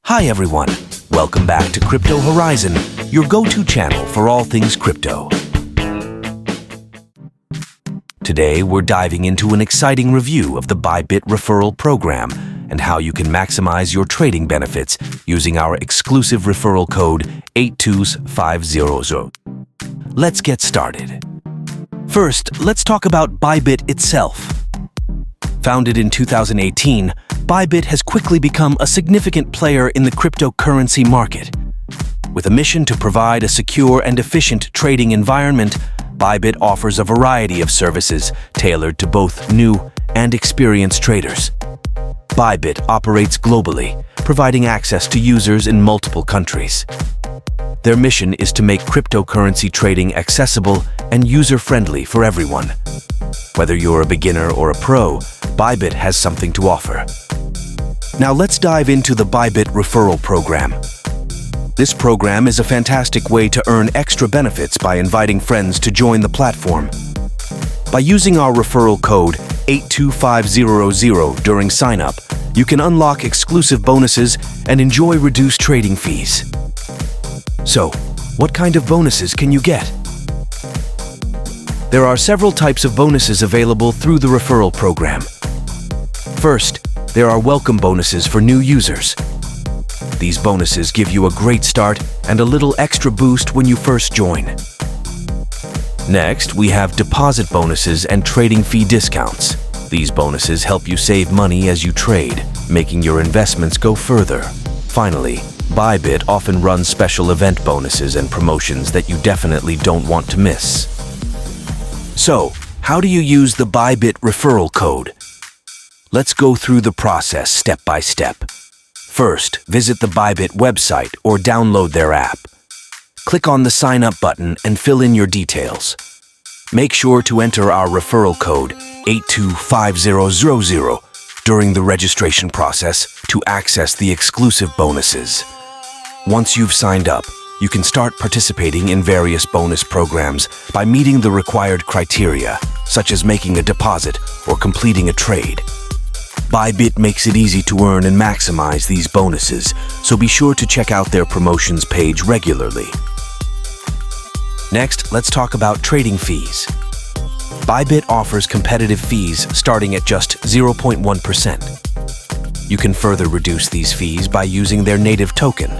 Hi everyone, welcome back to Crypto Horizon, your go-to channel for all things crypto. Today we're diving into an exciting review of the Bybit Referral program and how you can maximize your trading benefits using our exclusive referral code 82500. Let's get started. First, let's talk about Bybit itself. Founded in 2018, Bybit has quickly become a significant player in the cryptocurrency market. With a mission to provide a secure and efficient trading environment, Bybit offers a variety of services tailored to both new and experienced traders. Bybit operates globally, providing access to users in multiple countries. Their mission is to make cryptocurrency trading accessible and user-friendly for everyone. Whether you're a beginner or a pro, Bybit has something to offer. Now let's dive into the Bybit Referral program. This program is a fantastic way to earn extra benefits by inviting friends to join the platform. By using our referral code 82500 during sign-up, you can unlock exclusive bonuses and enjoy reduced trading fees. So, what kind of bonuses can you get? There are several types of bonuses available through the referral program. First, there are welcome bonuses for new users. These bonuses give you a great start and a little extra boost when you first join. Next, we have deposit bonuses and trading fee discounts. These bonuses help you save money as you trade, making your investments go further. Finally, Bybit often runs special event bonuses and promotions that you definitely don't want to miss. So, how do you use the Bybit referral code? Let's go through the process step by step. First, visit the Bybit website or download their app. Click on the Sign Up button and fill in your details. Make sure to enter our referral code 82500 during the registration process to access the exclusive bonuses. Once you've signed up, you can start participating in various bonus programs by meeting the required criteria, such as making a deposit or completing a trade. Bybit makes it easy to earn and maximize these bonuses, so be sure to check out their promotions page regularly. Next, let's talk about trading fees. Bybit offers competitive fees starting at just 0.1%. You can further reduce these fees by using their native token.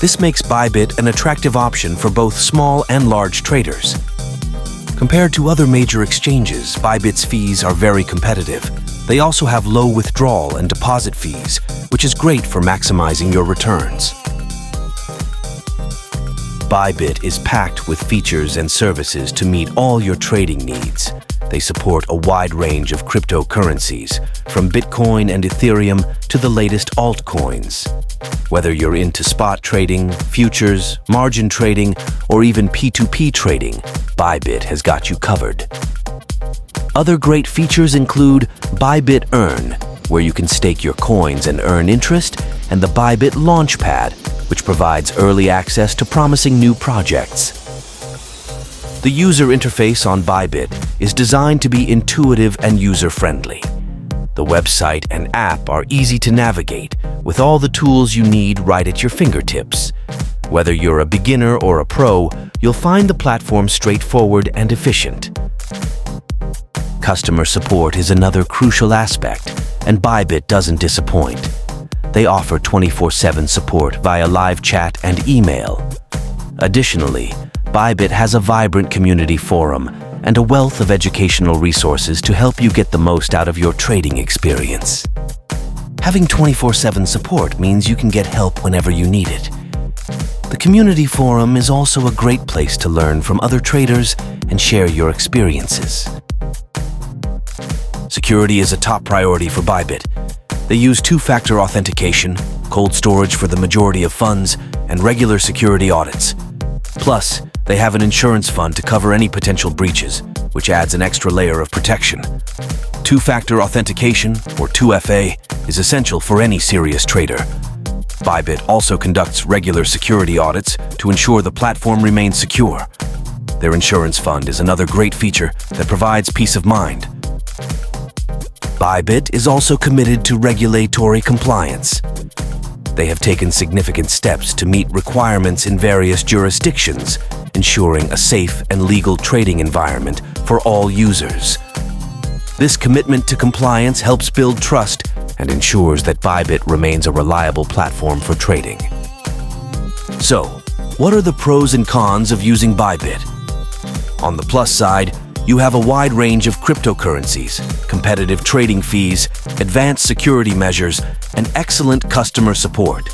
This makes Bybit an attractive option for both small and large traders. Compared to other major exchanges, Bybit's fees are very competitive. They also have low withdrawal and deposit fees, which is great for maximizing your returns. Bybit is packed with features and services to meet all your trading needs. They support a wide range of cryptocurrencies, from Bitcoin and Ethereum to the latest altcoins. Whether you're into spot trading, futures, margin trading, or even P2P trading, Bybit has got you covered. Other great features include Bybit Earn, where you can stake your coins and earn interest, and the Bybit Launchpad, which provides early access to promising new projects. The user interface on Bybit is designed to be intuitive and user-friendly. The website and app are easy to navigate, with all the tools you need right at your fingertips. Whether you're a beginner or a pro, you'll find the platform straightforward and efficient. Customer support is another crucial aspect, and Bybit doesn't disappoint. They offer 24/7 support via live chat and email. Additionally, Bybit has a vibrant community forum and a wealth of educational resources to help you get the most out of your trading experience. Having 24/7 support means you can get help whenever you need it. The community forum is also a great place to learn from other traders and share your experiences. Security is a top priority for Bybit. They use two-factor authentication, cold storage for the majority of funds, and regular security audits. Plus, they have an insurance fund to cover any potential breaches, which adds an extra layer of protection. Two-factor authentication, or 2FA, is essential for any serious trader. Bybit also conducts regular security audits to ensure the platform remains secure. Their insurance fund is another great feature that provides peace of mind. Bybit is also committed to regulatory compliance. They have taken significant steps to meet requirements in various jurisdictions, ensuring a safe and legal trading environment for all users. This commitment to compliance helps build trust and ensures that Bybit remains a reliable platform for trading. So, what are the pros and cons of using Bybit? On the plus side, you have a wide range of cryptocurrencies, competitive trading fees, advanced security measures, and excellent customer support.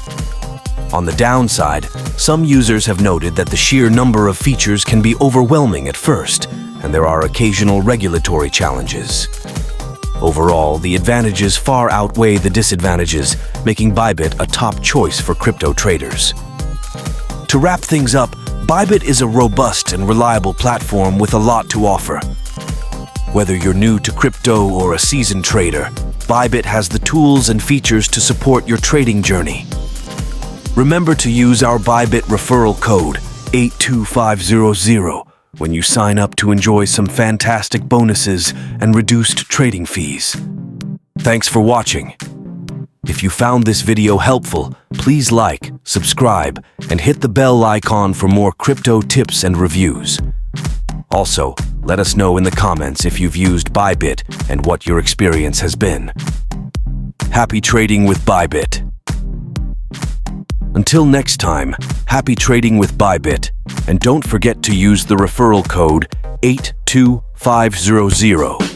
On the downside, some users have noted that the sheer number of features can be overwhelming at first, and there are occasional regulatory challenges. Overall, the advantages far outweigh the disadvantages, making Bybit a top choice for crypto traders. To wrap things up, Bybit is a robust and reliable platform with a lot to offer. Whether you're new to crypto or a seasoned trader, Bybit has the tools and features to support your trading journey. Remember to use our Bybit referral code 82500 when you sign up to enjoy some fantastic bonuses and reduced trading fees. Thanks for watching. If you found this video helpful, please like, subscribe, and hit the bell icon for more crypto tips and reviews. Also, let us know in the comments if you've used Bybit and what your experience has been. Happy trading with Bybit. Until next time, happy trading with Bybit, and don't forget to use the referral code 82500.